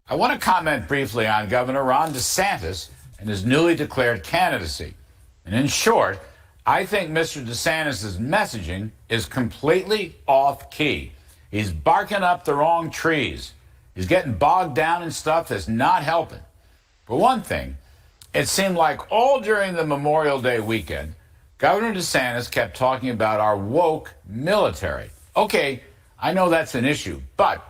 I want to comment briefly on Governor Ron DeSantis and his newly declared candidacy. And in short, I think Mr. DeSantis' messaging is completely off key. He's barking up the wrong trees. He's getting bogged down in stuff that's not helping. For one thing, it seemed like all during the Memorial Day weekend, Governor DeSantis kept talking about our woke military. Okay, I know that's an issue, but.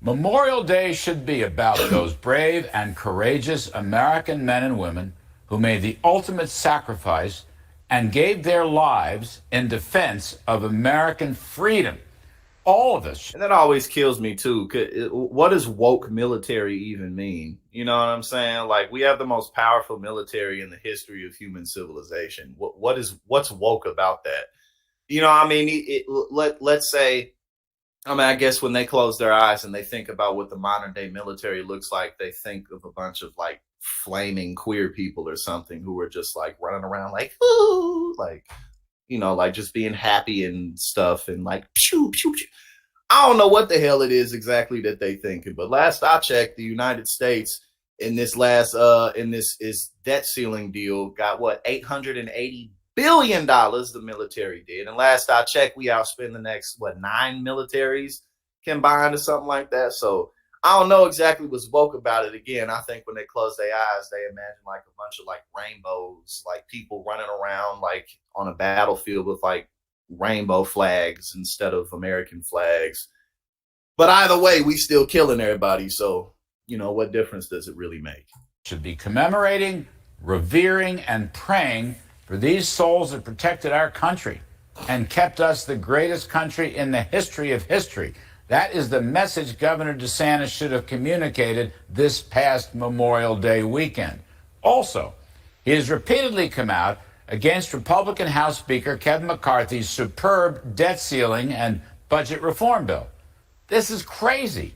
Memorial Day should be about those brave and courageous American men and women who made the ultimate sacrifice and gave their lives in defense of American freedom. All of us. And that always kills me too. What does woke military even mean? You know what I'm saying? Like, we have the most powerful military in the history of human civilization. What's woke about that? You know, I mean, let's say, I mean, I guess when they close their eyes and they think about what the modern day military looks like, they think of a bunch of like flaming queer people or something who are just like running around like, ooh, like, you know, like just being happy and stuff and like, pew, pew, pew. I don't know what the hell it is exactly that they thinking, but last I checked, the United States in this debt ceiling deal got what, $880 billion the military did. And last I checked, we outspend the next, 9 militaries combined or something like that. So I don't know exactly what's woke about it. Again, I think when they close their eyes, they imagine like a bunch of like rainbows, like people running around like on a battlefield with like rainbow flags instead of American flags. But either way, we still killing everybody. So, you know, what difference does it really make? Should be commemorating, revering, and praying for these souls that protected our country and kept us the greatest country in the history of history. That is the message Governor DeSantis should have communicated this past Memorial Day weekend. Also, he has repeatedly come out against Republican House Speaker Kevin McCarthy's superb debt ceiling and budget reform bill. This is crazy.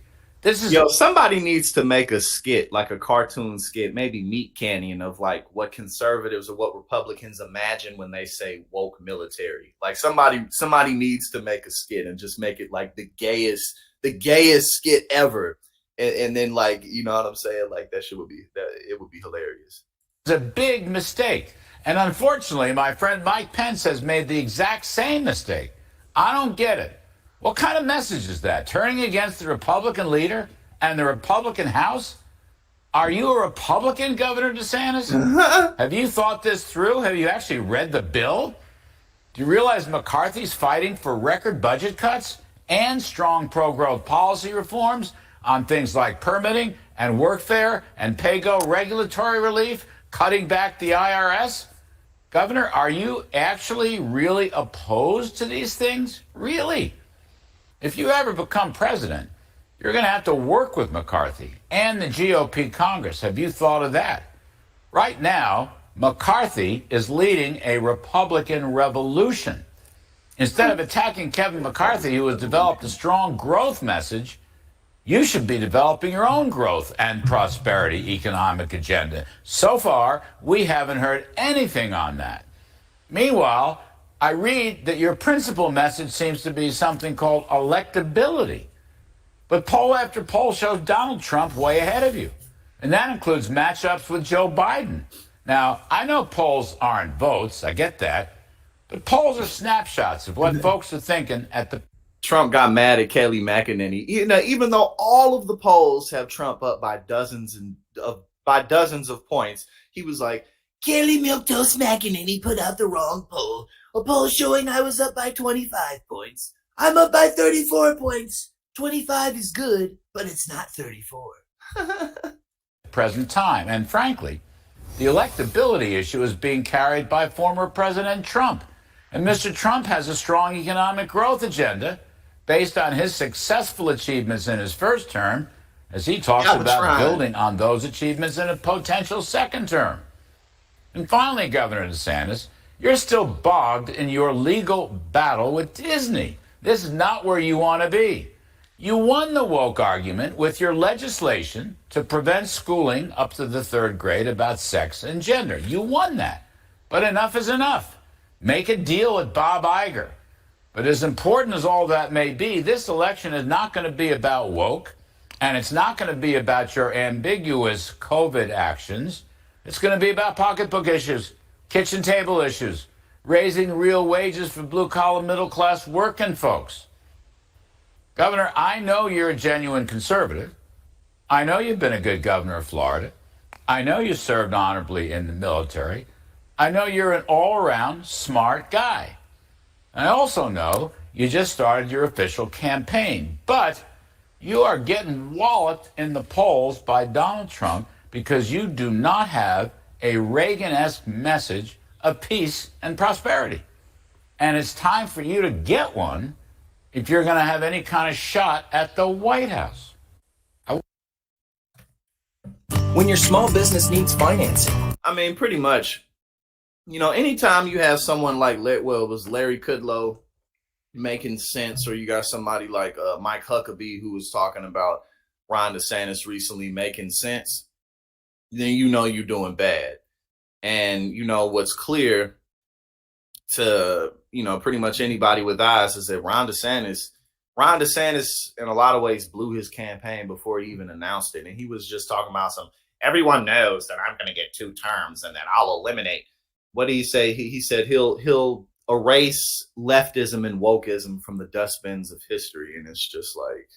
Somebody needs to make a skit, like a cartoon skit, maybe Meat Canyon, of like what conservatives or what Republicans imagine when they say woke military. Like somebody needs to make a skit and just make it like the gayest skit ever. And then, like, you know what I'm saying? Like it would be hilarious. It's a big mistake. And unfortunately, my friend Mike Pence has made the exact same mistake. I don't get it. What kind of message is that? Turning against the Republican leader and the Republican House? Are you a Republican, Governor DeSantis? Have you thought this through? Have you actually read the bill? Do you realize McCarthy's fighting for record budget cuts and strong pro-growth policy reforms on things like permitting and workfare and pay-go regulatory relief, cutting back the IRS? Governor, are you actually really opposed to these things? Really? If you ever become president, you're going to have to work with McCarthy and the GOP Congress. Have you thought of that? Right now, McCarthy is leading a Republican revolution. Instead of attacking Kevin McCarthy, who has developed a strong growth message, you should be developing your own growth and prosperity economic agenda. So far, we haven't heard anything on that. Meanwhile, I read that your principal message seems to be something called electability. But poll after poll shows Donald Trump way ahead of you. And that includes matchups with Joe Biden. Now, I know polls aren't votes, I get that. But polls are snapshots of what folks are thinking at the... Trump got mad at Kelly McEnany. You know, even though all of the polls have Trump up by dozens of points, he was like, Kelly Milquetoast McEnany put out the wrong poll. A poll showing I was up by 25 points. I'm up by 34 points. 25 is good, but it's not 34. Present time. And frankly, the electability issue is being carried by former President Trump. And Mr. Trump has a strong economic growth agenda based on his successful achievements in his first term, as he talks about building on those achievements in a potential second term. And finally, Governor DeSantis, you're still bogged in your legal battle with Disney. This is not where you want to be. You won the woke argument with your legislation to prevent schooling up to the 3rd grade about sex and gender. You won that. But enough is enough. Make a deal with Bob Iger. But as important as all that may be, this election is not going to be about woke. And it's not going to be about your ambiguous COVID actions. It's going to be about pocketbook issues, kitchen table issues, raising real wages for blue-collar, middle-class working folks. Governor, I know you're a genuine conservative. I know you've been a good governor of Florida. I know you served honorably in the military. I know you're an all-around smart guy. I also know you just started your official campaign, but you are getting walloped in the polls by Donald Trump because you do not have a Reagan-esque message of peace and prosperity. And it's time for you to get one if you're going to have any kind of shot at the White House. When your small business needs financing. I mean, pretty much, anytime you have someone like, it was Larry Kudlow making sense, or you got somebody like Mike Huckabee who was talking about Ron DeSantis recently making sense, then you're doing bad. And what's clear to pretty much anybody with eyes is that Ron DeSantis in a lot of ways blew his campaign before he even announced it. And he was just talking about everyone knows that I'm going to get 2 terms and that I'll eliminate. What did he say? He said he'll erase leftism and wokeism from the dustbins of history. And it's just like,